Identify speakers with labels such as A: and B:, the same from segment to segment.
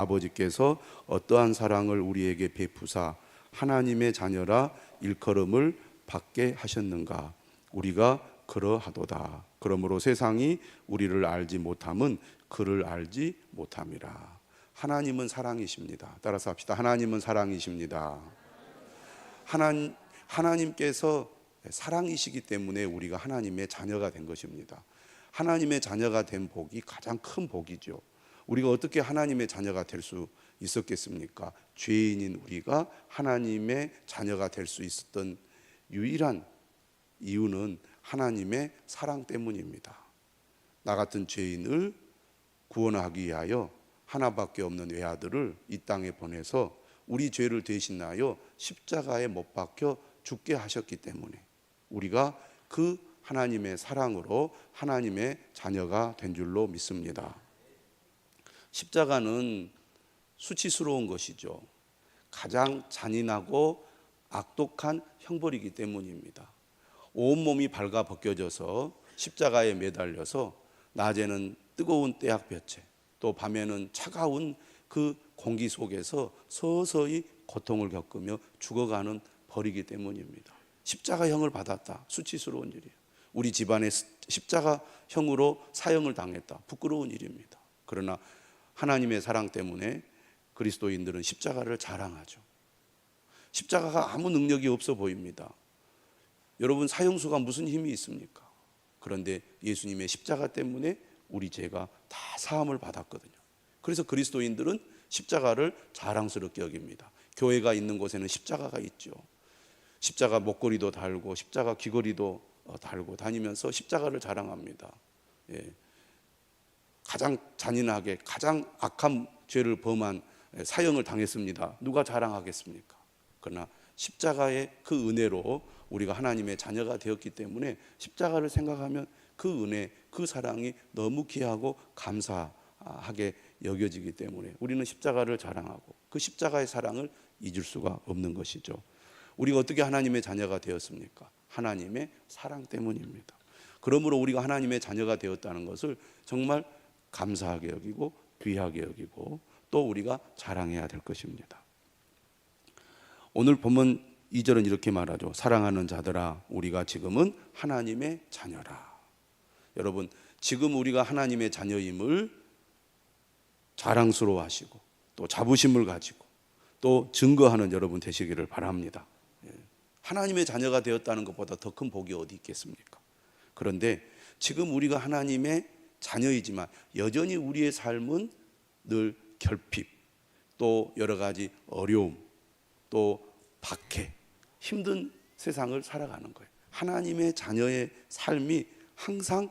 A: 아버지께서 어떠한 사랑을 우리에게 베푸사 하나님의 자녀라 일컬음을 받게 하셨는가. 우리가 그러하도다. 그러므로 세상이 우리를 알지 못함은 그를 알지 못함이라. 하나님은 사랑이십니다. 따라서 합시다. 하나님은 사랑이십니다. 하나님께서 사랑이시기 때문에 우리가 하나님의 자녀가 된 것입니다. 하나님의 자녀가 된 복이 가장 큰 복이죠. 우리가 어떻게 하나님의 자녀가 될 수 있었겠습니까? 죄인인 우리가 하나님의 자녀가 될 수 있었던 유일한 이유는 하나님의 사랑 때문입니다. 나 같은 죄인을 구원하기 위하여 하나밖에 없는 외아들을 이 땅에 보내서 우리 죄를 대신하여 십자가에 못 박혀 죽게 하셨기 때문에 우리가 그 하나님의 사랑으로 하나님의 자녀가 된 줄로 믿습니다. 십자가는 수치스러운 것이죠. 가장 잔인하고 악독한 형벌이기 때문입니다. 온몸이 발가 벗겨져서 십자가에 매달려서 낮에는 뜨거운 태양볕에 또 밤에는 차가운 그 공기 속에서 서서히 고통을 겪으며 죽어가는 벌이기 때문입니다. 십자가형을 받았다. 수치스러운 일이에요. 우리 집안에 십자가형으로 사형을 당했다. 부끄러운 일입니다. 그러나 하나님의 사랑 때문에 그리스도인들은 십자가를 자랑하죠. 십자가가 아무 능력이 없어 보입니다. 여러분, 사형수가 무슨 힘이 있습니까? 그런데 예수님의 십자가 때문에 우리 죄가 다 사함을 받았거든요. 그래서 그리스도인들은 십자가를 자랑스럽게 여깁니다. 교회가 있는 곳에는 십자가가 있죠. 십자가 목걸이도 달고 십자가 귀걸이도 달고 다니면서 십자가를 자랑합니다. 예. 가장 잔인하게 가장 악한 죄를 범한 사형을 당했습니다. 누가 자랑하겠습니까? 그러나 십자가의 그 은혜로 우리가 하나님의 자녀가 되었기 때문에 십자가를 생각하면 그 은혜, 그 사랑이 너무 귀하고 감사하게 여겨지기 때문에 우리는 십자가를 자랑하고 그 십자가의 사랑을 잊을 수가 없는 것이죠. 우리가 어떻게 하나님의 자녀가 되었습니까? 하나님의 사랑 때문입니다. 그러므로 우리가 하나님의 자녀가 되었다는 것을 정말 감사하게 여기고 귀하게 여기고 또 우리가 자랑해야 될 것입니다. 오늘 본문 2절은 이렇게 말하죠. 사랑하는 자들아, 우리가 지금은 하나님의 자녀라. 여러분, 지금 우리가 하나님의 자녀임을 자랑스러워하시고 또 자부심을 가지고 또 증거하는 여러분 되시기를 바랍니다. 하나님의 자녀가 되었다는 것보다 더 큰 복이 어디 있겠습니까? 그런데 지금 우리가 하나님의 자녀이지만 여전히 우리의 삶은 늘 결핍, 또 여러 가지 어려움, 또 박해, 힘든 세상을 살아가는 거예요. 하나님의 자녀의 삶이 항상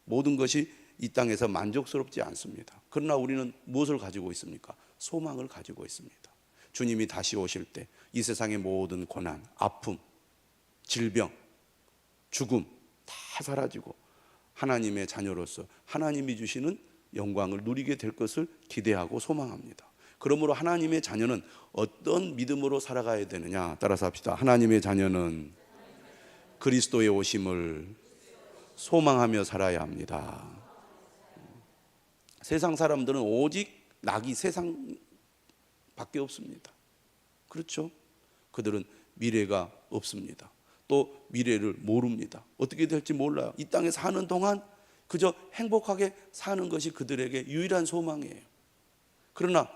A: 모든 것이 이 땅에서 만족스럽지 않습니다. 그러나 우리는 무엇을 가지고 있습니까? 소망을 가지고 있습니다. 주님이 다시 오실 때 이 세상의 모든 고난, 아픔, 질병, 죽음 다 사라지고 하나님의 자녀로서 하나님이 주시는 영광을 누리게 될 것을 기대하고 소망합니다. 그러므로 하나님의 자녀는 어떤 믿음으로 살아가야 되느냐? 따라서 합시다. 하나님의 자녀는 그리스도의 오심을 소망하며 살아야 합니다. 세상 사람들은 오직 낙이 세상밖에 없습니다. 그렇죠? 그들은 미래가 없습니다. 또 미래를 모릅니다. 어떻게 될지 몰라요. 이 땅에 사는 동안 그저 행복하게 사는 것이 그들에게 유일한 소망이에요. 그러나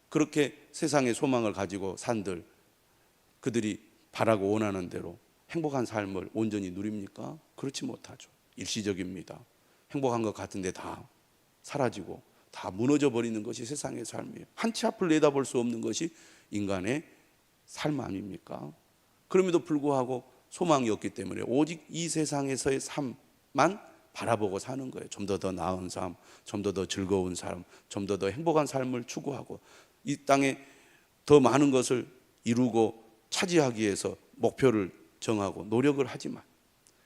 A: 그렇게 세상의 소망을 가지고 산들, 그들이 바라고 원하는 대로 행복한 삶을 온전히 누립니까? 그렇지 못하죠. 일시적입니다. 행복한 것 같은데 다 사라지고 다 무너져 버리는 것이 세상의 삶이에요. 한치 앞을 내다볼 수 없는 것이 인간의 삶 아닙니까? 그럼에도 불구하고 소망이 없기 때문에 오직 이 세상에서의 삶만 바라보고 사는 거예요. 좀 더 나은 삶, 좀 더 즐거운 삶, 좀 더 행복한 삶을 추구하고 이 땅에 더 많은 것을 이루고 차지하기 위해서 목표를 정하고 노력을 하지만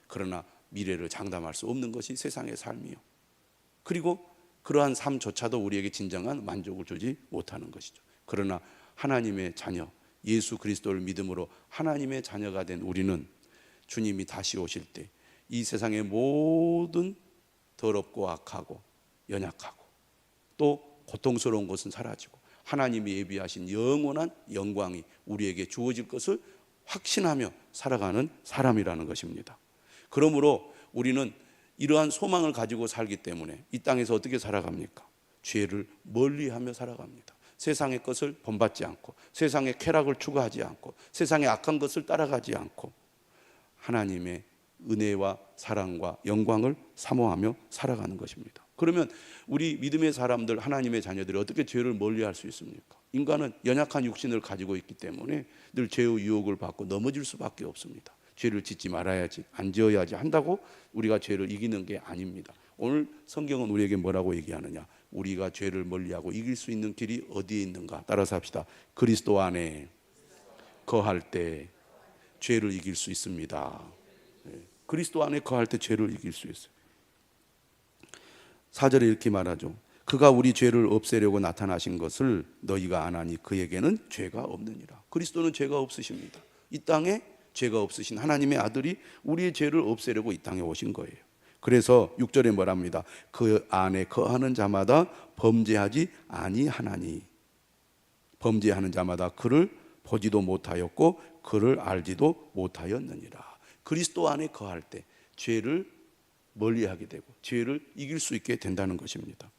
A: 그러나 미래를 장담할 수 없는 것이 세상의 삶이요. 그리고 그러한 삶조차도 우리에게 진정한 만족을 주지 못하는 것이죠. 그러나 하나님의 자녀, 예수 그리스도를 믿음으로 하나님의 자녀가 된 우리는 주님이 다시 오실 때 이 세상의 모든 더럽고 악하고 연약하고 또 고통스러운 것은 사라지고 하나님이 예비하신 영원한 영광이 우리에게 주어질 것을 확신하며 살아가는 사람이라는 것입니다. 그러므로 우리는 이러한 소망을 가지고 살기 때문에 이 땅에서 어떻게 살아갑니까? 죄를 멀리하며 살아갑니다. 세상의 것을 본받지 않고, 세상의 쾌락을 추구하지 않고, 세상의 악한 것을 따라가지 않고 하나님의 은혜와 사랑과 영광을 사모하며 살아가는 것입니다. 그러면 우리 믿음의 사람들, 하나님의 자녀들이 어떻게 죄를 멀리할 수 있습니까? 인간은 연약한 육신을 가지고 있기 때문에 늘 죄의 유혹을 받고 넘어질 수밖에 없습니다. 죄를 짓지 말아야지, 안 지어야지 한다고 우리가 죄를 이기는 게 아닙니다. 오늘 성경은 우리에게 뭐라고 얘기하느냐? 우리가 죄를 멀리하고 이길 수 있는 길이 어디에 있는가? 따라서 합시다. 그리스도 안에 거할 때 죄를 이길 수 있습니다. 그리스도 안에 거할 때 죄를 이길 수 있어요. 4절에 이렇게 말하죠. 그가 우리 죄를 없애려고 나타나신 것을 너희가 아나니 그에게는 죄가 없느니라. 그리스도는 죄가 없으십니다. 이 땅에 죄가 없으신 하나님의 아들이 우리의 죄를 없애려고 이 땅에 오신 거예요. 그래서 6절에 뭐랍니다. 그 안에 거하는 자마다 범죄하지 아니하나니, 범죄하는 자마다 그를 보지도 못하였고 그를 알지도 못하였느니라. 그리스도 안에 거할 때 죄를 멀리하게 되고 죄를 이길 수 있게 된다는 것입니다.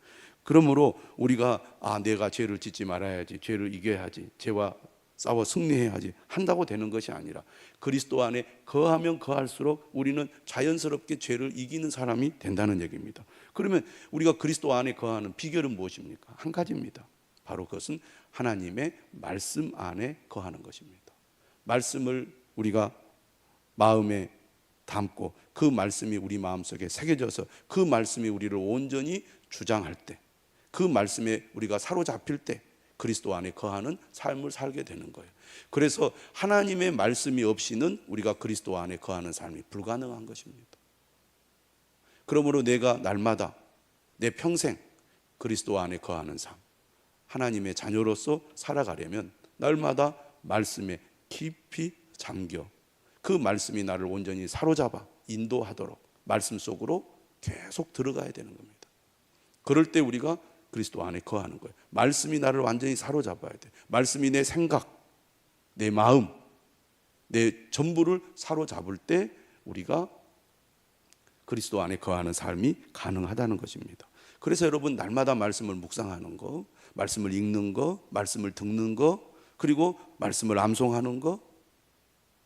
A: 그러므로 우리가 내가 죄를 짓지 말아야지, 죄를 이겨야지, 죄와 싸워 승리해야지 한다고 되는 것이 아니라 그리스도 안에 거하면 거할수록 우리는 자연스럽게 죄를 이기는 사람이 된다는 얘기입니다. 그러면 우리가 그리스도 안에 거하는 비결은 무엇입니까? 한 가지입니다. 바로 그것은 하나님의 말씀 안에 거하는 것입니다. 말씀을 우리가 마음에 담고 그 말씀이 우리 마음속에 새겨져서 그 말씀이 우리를 온전히 주장할 때, 그 말씀에 우리가 사로잡힐 때 그리스도 안에 거하는 삶을 살게 되는 거예요. 그래서 하나님의 말씀이 없이는 우리가 그리스도 안에 거하는 삶이 불가능한 것입니다. 그러므로 내가 날마다 내 평생 그리스도 안에 거하는 삶, 하나님의 자녀로서 살아가려면 날마다 말씀에 깊이 잠겨 그 말씀이 나를 온전히 사로잡아 인도하도록 말씀 속으로 계속 들어가야 되는 겁니다. 그럴 때 우리가 그리스도 안에 거하는 거예요. 말씀이 나를 완전히 사로잡아야 돼. 말씀이 내 생각, 내 마음, 내 전부를 사로잡을 때 우리가 그리스도 안에 거하는 삶이 가능하다는 것입니다. 그래서 여러분 날마다 말씀을 묵상하는 거, 말씀을 읽는 거, 말씀을 듣는 거, 그리고 말씀을 암송하는 거,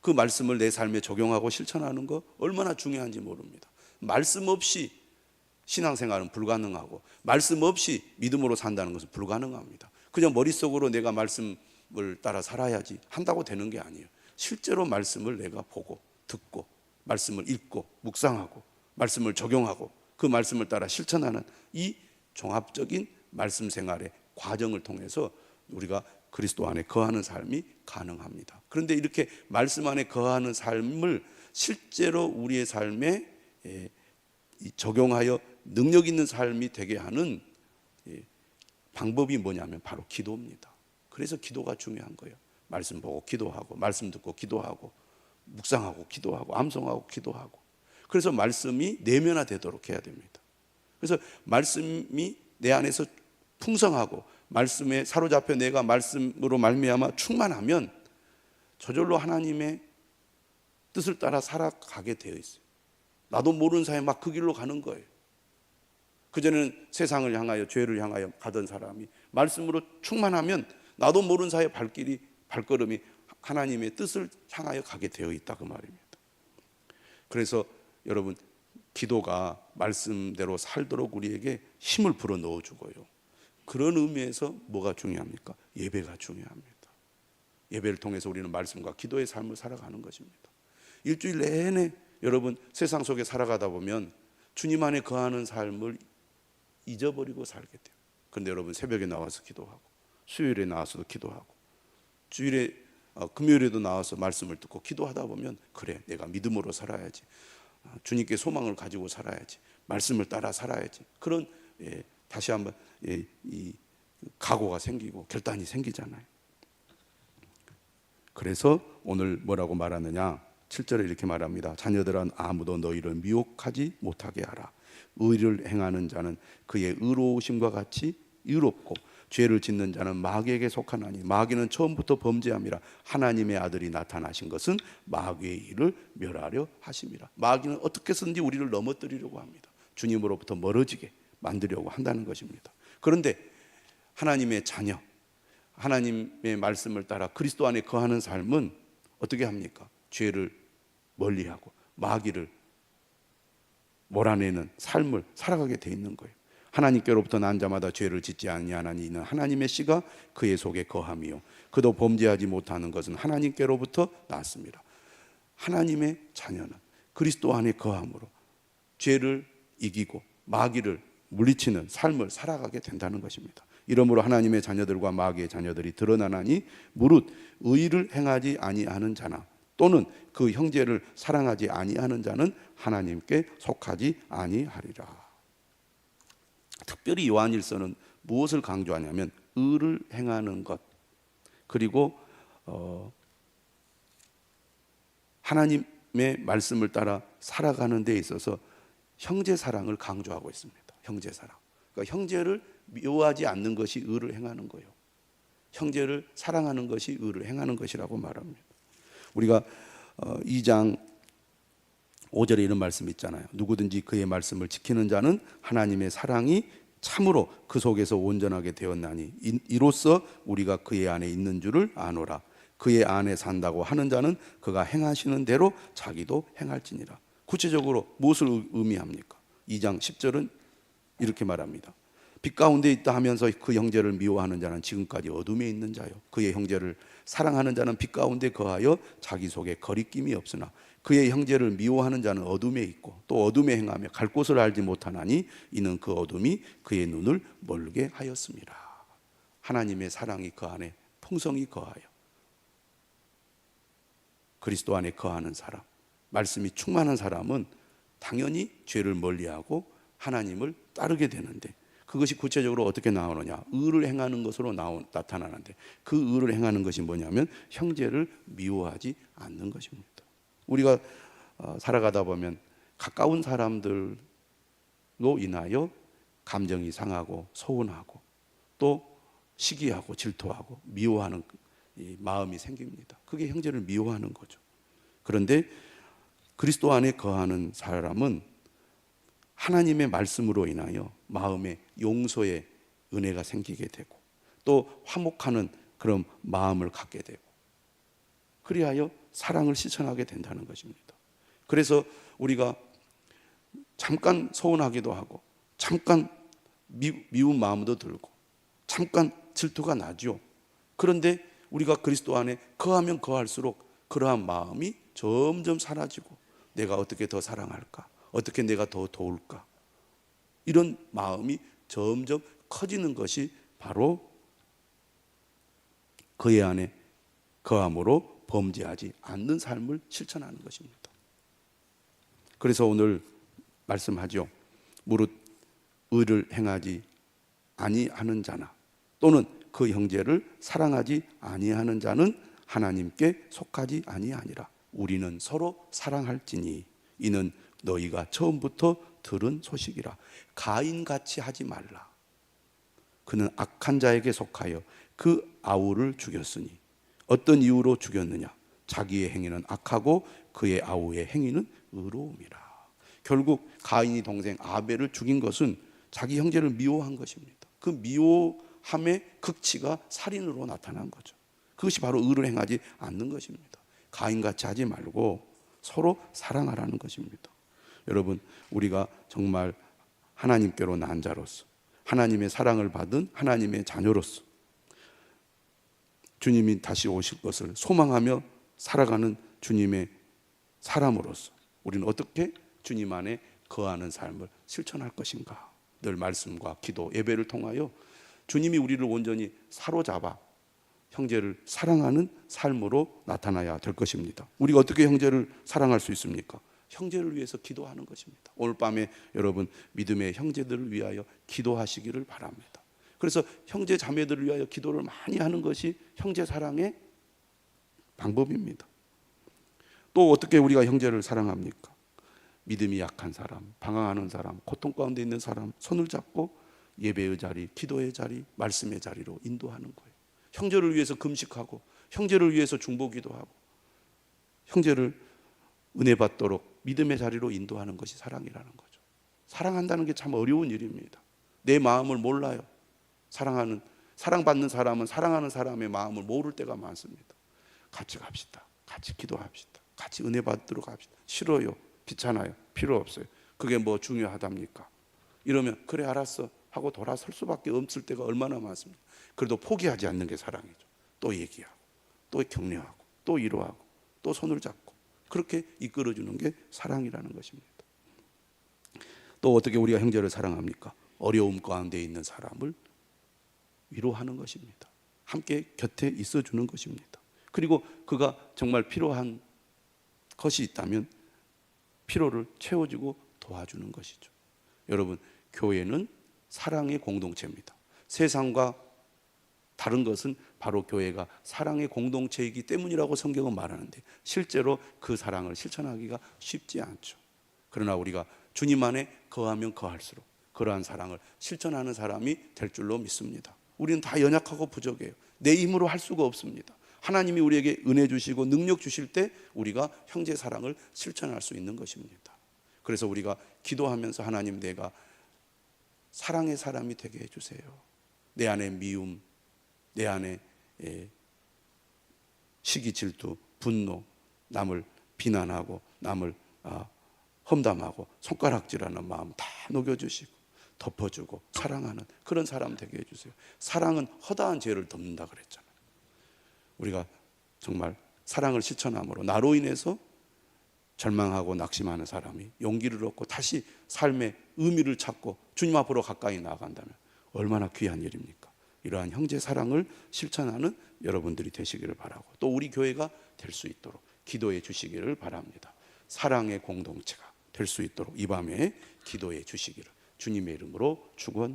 A: 그 말씀을 내 삶에 적용하고 실천하는 거 얼마나 중요한지 모릅니다. 말씀 없이 신앙생활은 불가능하고 말씀 없이 믿음으로 산다는 것은 불가능합니다. 그냥 머릿속으로 내가 말씀을 따라 살아야지 한다고 되는 게 아니에요. 실제로 말씀을 내가 보고 듣고 말씀을 읽고 묵상하고 말씀을 적용하고 그 말씀을 따라 실천하는 이 종합적인 말씀 생활의 과정을 통해서 우리가 그리스도 안에 거하는 삶이 가능합니다. 그런데 이렇게 말씀 안에 거하는 삶을 실제로 우리의 삶에 적용하여 능력 있는 삶이 되게 하는 방법이 뭐냐면 바로 기도입니다. 그래서 기도가 중요한 거예요. 말씀 보고 기도하고 말씀 듣고 기도하고 묵상하고 기도하고 암송하고 기도하고, 그래서 말씀이 내면화되도록 해야 됩니다. 그래서 말씀이 내 안에서 풍성하고 말씀에 사로잡혀 내가 말씀으로 말미암아 충만하면 저절로 하나님의 뜻을 따라 살아가게 되어 있어요. 나도 모르는 사이에 막 그 길로 가는 거예요. 그전에는 세상을 향하여 죄를 향하여 가던 사람이 말씀으로 충만하면 나도 모르는 사이에 발걸음이 하나님의 뜻을 향하여 가게 되어 있다 그 말입니다. 그래서 여러분 기도가 말씀대로 살도록 우리에게 힘을 불어 넣어주고요. 그런 의미에서 뭐가 중요합니까? 예배가 중요합니다. 예배를 통해서 우리는 말씀과 기도의 삶을 살아가는 것입니다. 일주일 내내 여러분 세상 속에 살아가다 보면 주님 안에 거하는 삶을 잊어버리고 살게 돼요. 그런데 여러분 새벽에 나와서 기도하고 수요일에 나와서도 기도하고 주일에 금요일에도 나와서 말씀을 듣고 기도하다 보면 그래 내가 믿음으로 살아야지, 주님께 소망을 가지고 살아야지, 말씀을 따라 살아야지, 그런 다시 한번 이 각오가 생기고 결단이 생기잖아요. 그래서 오늘 뭐라고 말하느냐, 7절에 이렇게 말합니다. 자녀들아 아무도 너희를 미혹하지 못하게 하라. 의를 행하는 자는 그의 의로우심과 같이 의롭고 죄를 짓는 자는 마귀에게 속하나니 마귀는 처음부터 범죄함이라. 하나님의 아들이 나타나신 것은 마귀의 일을 멸하려 하심이라. 마귀는 어떻게 해서든지 우리를 넘어뜨리려고 합니다. 주님으로부터 멀어지게 만들려고 한다는 것입니다. 그런데 하나님의 자녀, 하나님의 말씀을 따라 그리스도 안에 거하는 삶은 어떻게 합니까? 죄를 멀리하고 마귀를 몰아내는 삶을 살아가게 돼 있는 거예요. 하나님께로부터 난 자마다 죄를 짓지 아니하나니 이는 하나님의 씨가 그의 속에 거함이요 그도 범죄하지 못하는 것은 하나님께로부터 났습니다. 하나님의 자녀는 그리스도 안에 거함으로 죄를 이기고 마귀를 물리치는 삶을 살아가게 된다는 것입니다. 이러므로 하나님의 자녀들과 마귀의 자녀들이 드러나나니 무릇 의를 행하지 아니하는 자나 또는 그 형제를 사랑하지 아니하는 자는 하나님께 속하지 아니하리라. 특별히 요한일서는 무엇을 강조하냐면 의를 행하는 것, 그리고 하나님의 말씀을 따라 살아가는 데 있어서 형제 사랑을 강조하고 있습니다. 형제 사랑. 그러니까 형제를 미워하지 않는 것이 의를 행하는 거예요. 형제를 사랑하는 것이 의를 행하는 것이라고 말합니다. 우리가 2장 5절에 이런 말씀이 있잖아요. 누구든지 그의 말씀을 지키는 자는 하나님의 사랑이 참으로 그 속에서 온전하게 되었나니 이로써 우리가 그의 안에 있는 줄을 아노라. 그의 안에 산다고 하는 자는 그가 행하시는 대로 자기도 행할지니라. 구체적으로 무엇을 의미합니까? 2장 10절은 이렇게 말합니다. 빛 가운데 있다 하면서 그 형제를 미워하는 자는 지금까지 어둠에 있는 자요 그의 형제를 사랑하는 자는 빛 가운데 거하여 자기 속에 거리낌이 없으나 그의 형제를 미워하는 자는 어둠에 있고 또 어둠에 행하며 갈 곳을 알지 못하나니 이는 그 어둠이 그의 눈을 멀게 하였습니다. 하나님의 사랑이 그 안에 풍성히 거하여 그리스도 안에 거하는 사람, 말씀이 충만한 사람은 당연히 죄를 멀리하고 하나님을 따르게 되는데 그것이 구체적으로 어떻게 나오느냐? 의를 행하는 것으로 나타나는데 그 의를 행하는 것이 뭐냐면 형제를 미워하지 않는 것입니다. 우리가 살아가다 보면 가까운 사람들로 인하여 감정이 상하고 서운하고 또 시기하고 질투하고 미워하는 이 마음이 생깁니다. 그게 형제를 미워하는 거죠. 그런데 그리스도 안에 거하는 사람은 하나님의 말씀으로 인하여 마음에 용서의 은혜가 생기게 되고 또 화목하는 그런 마음을 갖게 되고 그리하여 사랑을 실천하게 된다는 것입니다. 그래서 우리가 잠깐 서운하기도 하고 잠깐 미운 마음도 들고 잠깐 질투가 나죠. 그런데 우리가 그리스도 안에 거하면 거할수록 그러한 마음이 점점 사라지고 내가 어떻게 더 사랑할까? 어떻게 내가 더 도울까? 이런 마음이 점점 커지는 것이 바로 그의 안에 거함으로 범죄하지 않는 삶을 실천하는 것입니다. 그래서 오늘 말씀하죠. 무릇 의를 행하지 아니하는 자나 또는 그 형제를 사랑하지 아니하는 자는 하나님께 속하지 아니하니라. 우리는 서로 사랑할지니 이는 너희가 처음부터 들은 소식이라. 가인같이 하지 말라. 그는 악한 자에게 속하여 그 아우를 죽였으니 어떤 이유로 죽였느냐? 자기의 행위는 악하고 그의 아우의 행위는 의로움이라. 결국 가인이 동생 아벨을 죽인 것은 자기 형제를 미워한 것입니다. 그 미워함의 극치가 살인으로 나타난 거죠. 그것이 바로 의를 행하지 않는 것입니다. 가인같이 하지 말고 서로 사랑하라는 것입니다. 여러분, 우리가 정말 하나님께로 난 자로서 하나님의 사랑을 받은 하나님의 자녀로서 주님이 다시 오실 것을 소망하며 살아가는 주님의 사람으로서 우리는 어떻게 주님 안에 거하는 삶을 실천할 것인가? 늘 말씀과 기도, 예배를 통하여 주님이 우리를 온전히 사로잡아 형제를 사랑하는 삶으로 나타나야 될 것입니다. 우리가 어떻게 형제를 사랑할 수 있습니까? 형제를 위해서 기도하는 것입니다. 오늘 밤에 여러분 믿음의 형제들을 위하여 기도하시기를 바랍니다. 그래서 형제 자매들을 위하여 기도를 많이 하는 것이 형제 사랑의 방법입니다. 또 어떻게 우리가 형제를 사랑합니까? 믿음이 약한 사람, 방황하는 사람, 고통 가운데 있는 사람 손을 잡고 예배의 자리, 기도의 자리, 말씀의 자리로 인도하는 거예요. 형제를 위해서 금식하고, 형제를 위해서 중보기도 하고, 형제를 은혜 받도록 믿음의 자리로 인도하는 것이 사랑이라는 거죠. 사랑한다는 게 참 어려운 일입니다. 내 마음을 몰라요. 사랑받는 사람은 사랑하는 사람의 마음을 모를 때가 많습니다. 같이 갑시다. 같이 기도합시다. 같이 은혜 받도록 합시다. 싫어요. 귀찮아요. 필요 없어요. 그게 뭐 중요하답니까? 이러면 그래 알았어 하고 돌아설 수밖에 없을 때가 얼마나 많습니다. 그래도 포기하지 않는 게 사랑이죠. 또 얘기하고, 또 격려하고, 또 위로하고, 또 손을 잡고, 그렇게 이끌어주는 게 사랑이라는 것입니다. 또 어떻게 우리가 형제를 사랑합니까? 어려움 가운데 있는 사람을 위로하는 것입니다. 함께 곁에 있어주는 것입니다. 그리고 그가 정말 필요한 것이 있다면 필요를 채워주고 도와주는 것이죠. 여러분, 교회는 사랑의 공동체입니다. 세상과 다른 것은 바로 교회가 사랑의 공동체이기 때문이라고 성경은 말하는데, 실제로 그 사랑을 실천하기가 쉽지 않죠. 그러나 우리가 주님 안에 거하면 거할수록 그러한 사랑을 실천하는 사람이 될 줄로 믿습니다. 우리는 다 연약하고 부족해요. 내 힘으로 할 수가 없습니다. 하나님이 우리에게 은혜 주시고 능력 주실 때 우리가 형제 사랑을 실천할 수 있는 것입니다. 그래서 우리가 기도하면서 하나님, 내가 사랑의 사람이 되게 해주세요. 내 안에 미움, 내 안에 시기, 질투, 분노, 남을 비난하고 남을 험담하고 손가락질하는 마음 다 녹여주시고 덮어주고 사랑하는 그런 사람 되게 해주세요. 사랑은 허다한 죄를 덮는다 그랬잖아요. 우리가 정말 사랑을 실천함으로 나로 인해서 절망하고 낙심하는 사람이 용기를 얻고 다시 삶의 의미를 찾고 주님 앞으로 가까이 나아간다면 얼마나 귀한 일입니까? 이러한 형제 사랑을 실천하는 여러분들이 되시기를 바라고, 또 우리 교회가 될 수 있도록 기도해 주시기를 바랍니다. 사랑의 공동체가 될 수 있도록 이 밤에 기도해 주시기를 주님의 이름으로 축원합니다.